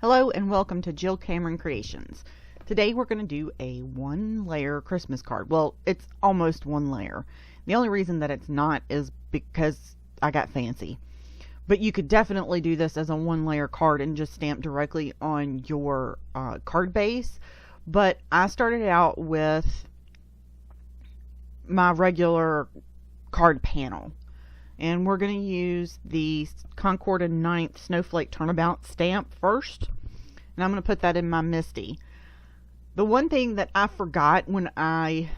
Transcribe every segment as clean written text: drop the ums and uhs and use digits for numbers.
Hello and welcome to Jill Cameron Creations. Today we're going to do a one layer Christmas card. Well, it's almost one layer. The only reason that it's not is because I got fancy. But you could definitely do this as a one layer card and just stamp directly on your card base. But I started out with my regular card panel. And we're going to use the Concord and 9th Snowflake Turnabout stamp first. And I'm going to put that in my MISTI. The one thing that I forgot when I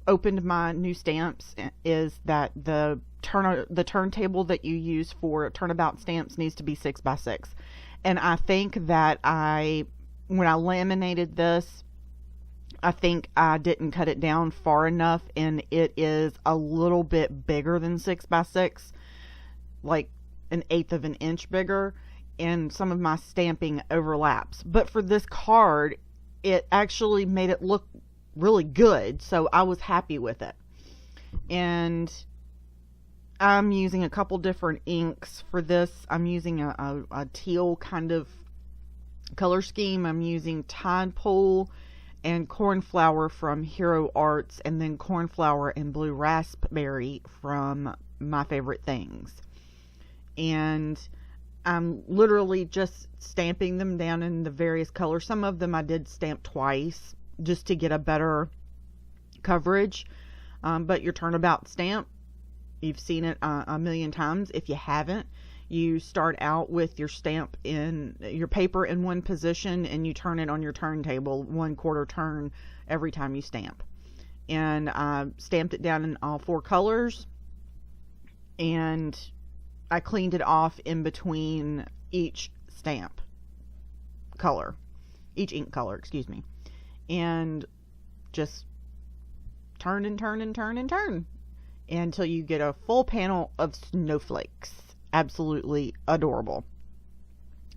opened my new stamps is that the turntable that you use for turnabout stamps needs to be 6x6. And I think that when I laminated this, I think I didn't cut it down far enough, and it is a little bit bigger than 6x6, like 1/8 of an inch bigger, and some of my stamping overlaps. But for this card, it actually made it look really good, so I was happy with it. And I'm using a couple different inks for this. I'm using a teal kind of color scheme. I'm using Tide Pool and Cornflower from Hero Arts, and then Cornflower and Blue Raspberry from My Favorite Things. And I'm literally just stamping them down in the various colors. Some of them I did stamp twice just to get a better coverage. But your turnabout stamp, you've seen it a million times. If you haven't, you start out with your stamp in your paper in one position, and you turn it on your turntable 1/4 turn every time you stamp. And I stamped it down in all 4 colors, and I cleaned it off in between each stamp color, each ink color, excuse me, and just turn and turn and turn and turn until you get a full panel of snowflakes. Absolutely adorable.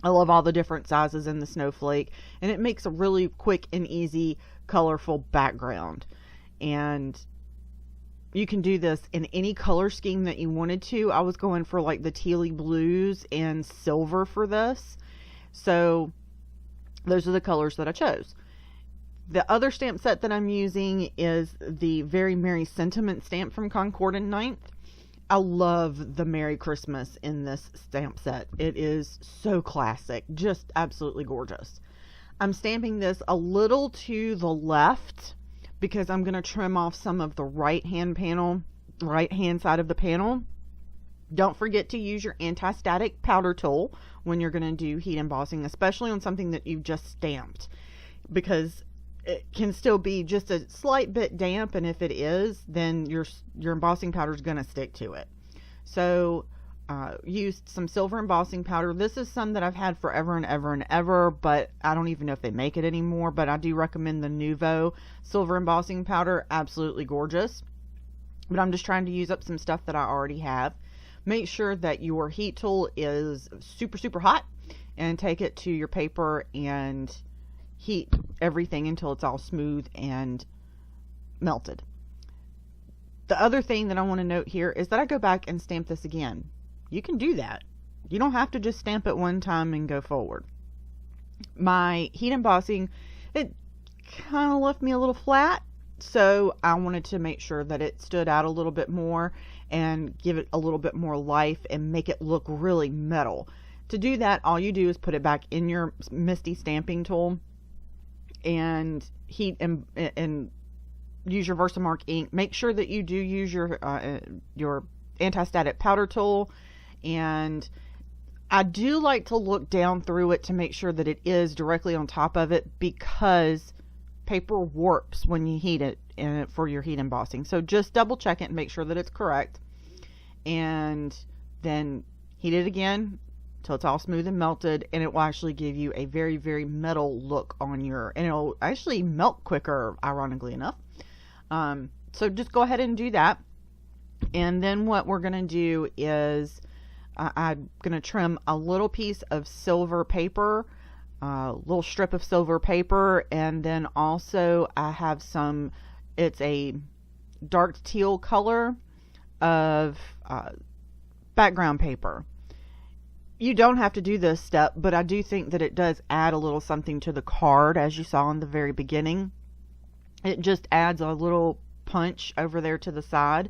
I love all the different sizes in the snowflake, and it makes a really quick and easy colorful background. And you can do this in any color scheme that you wanted to. I was going for like the tealy blues and silver for this, so those are the colors that I chose. The other stamp set that I'm using is the Very Merry Sentiment stamp from Concord and 9th. I love the Merry Christmas in this stamp set. It is so classic, just absolutely gorgeous. I'm stamping this a little to the left because I'm going to trim off some of the right hand side of the panel. Don't forget to use your anti-static powder tool when you're going to do heat embossing, especially on something that you've just stamped, because it can still be just a slight bit damp, and if it is, then your embossing powder is going to stick to it. So used some silver embossing powder. This is some that I've had forever and ever and ever, but I don't even know if they make it anymore, but I do recommend the Nuvo silver embossing powder. Absolutely gorgeous. But I'm just trying to use up some stuff that I already have. Make sure that your heat tool is super, super hot, and take it to your paper and heat everything until it's all smooth and melted. The other thing that I want to note here is that I go back and stamp this again. You can do that. You don't have to just stamp it one time and go forward. My heat embossing, it kind of left me a little flat, so I wanted to make sure that it stood out a little bit more and give it a little bit more life and make it look really metal. To do that, all you do is put it back in your MISTI stamping tool and heat and use your Versamark ink. Make sure that you do use your anti-static powder tool, and I do like to look down through it to make sure that it is directly on top of it, because paper warps when you heat it for your heat embossing. So just double check it and make sure that it's correct, and then heat it again till it's all smooth and melted, and it will actually give you a very, very metal look on and it'll actually melt quicker, ironically enough. So just go ahead and do that. And then what we're going to do is I'm going to trim a little piece of silver paper, a little strip of silver paper, and then also I have it's a dark teal color of background paper. You don't have to do this step, but I do think that it does add a little something to the card, as you saw in the very beginning. It just adds a little punch over there to the side.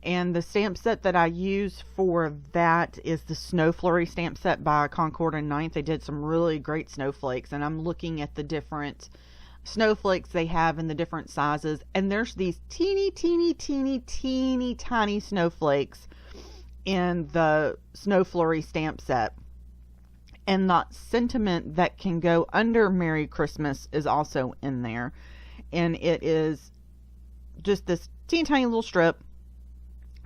And the stamp set that I use for that is the Snow Flurry stamp set by Concord and Ninth. They did some really great snowflakes, and I'm looking at the different snowflakes they have in the different sizes, and there's these teeny tiny snowflakes in the Snow Flurry stamp set. And that sentiment that can go under Merry Christmas is also in there. And it is just this teeny tiny little strip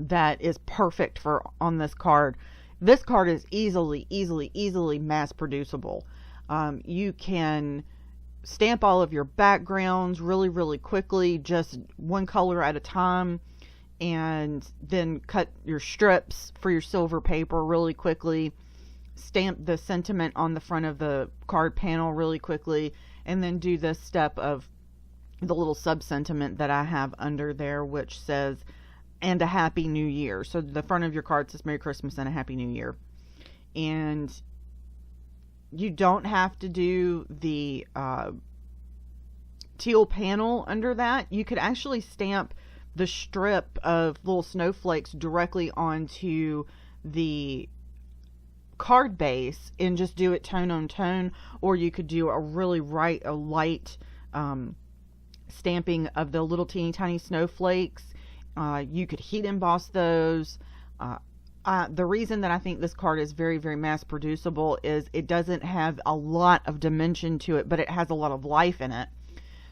that is perfect for on this card. This card is easily mass producible. You can stamp all of your backgrounds really quickly, just one color at a time, and then cut your strips for your silver paper really quickly, stamp the sentiment on the front of the card panel really quickly, and then do this step of the little sub sentiment that I have under there, which says, and a Happy New Year. So the front of your card says Merry Christmas and a Happy New Year. And you don't have to do the teal panel under that. You could actually stamp the strip of little snowflakes directly onto the card base and just do it tone on tone, or you could do a really light stamping of the little teeny tiny snowflakes. You could heat emboss those. The reason that I think this card is very mass producible is it doesn't have a lot of dimension to it, but it has a lot of life in it.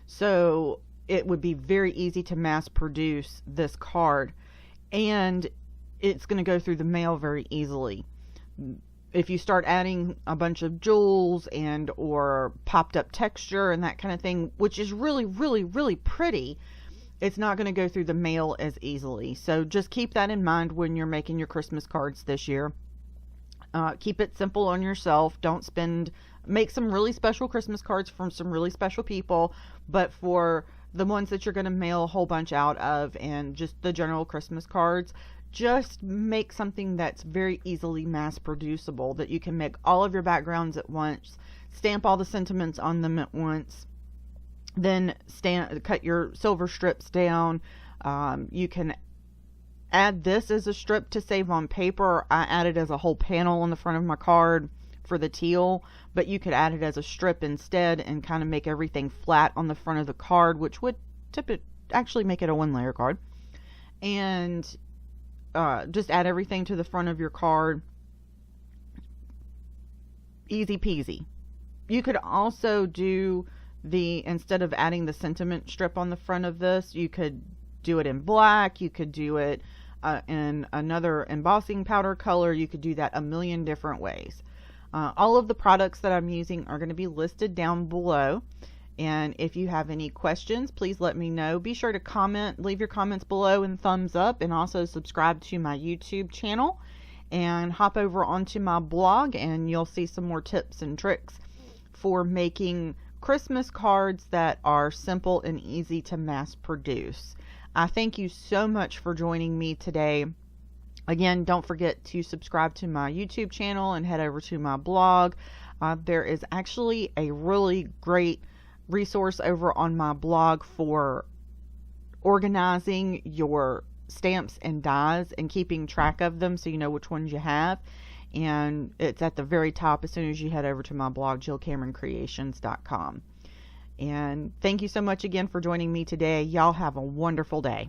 So it would be very easy to mass produce this card, and it's going to go through the mail very easily. If you start adding a bunch of jewels and or popped up texture and that kind of thing, which is really pretty, it's not going to go through the mail as easily. So just keep that in mind when you're making your Christmas cards this year. Keep it simple on yourself. Make some really special Christmas cards from some really special people, but for the ones that you're going to mail a whole bunch out of and just the general Christmas cards, just make something that's very easily mass producible, that you can make all of your backgrounds at once, stamp all the sentiments on them at once, then cut your silver strips down. You can add this as a strip to save on paper. I added as a whole panel on the front of my card for the teal, but you could add it as a strip instead and kind of make everything flat on the front of the card, which would actually make it a one layer card. And just add everything to the front of your card. Easy peasy. You could also do instead of adding the sentiment strip on the front of this, you could do it in black. You could do it in another embossing powder color. You could do that a million different ways. All of the products that I'm using are going to be listed down below. And if you have any questions, please let me know. Be sure to comment, leave your comments below and thumbs up, and also subscribe to my YouTube channel and hop over onto my blog, and you'll see some more tips and tricks for making Christmas cards that are simple and easy to mass produce. I thank you so much for joining me today. Again, don't forget to subscribe to my YouTube channel and head over to my blog. There is actually a really great resource over on my blog for organizing your stamps and dies and keeping track of them so you know which ones you have. And it's at the very top as soon as you head over to my blog, JillCameronCreations.com. And thank you so much again for joining me today. Y'all have a wonderful day.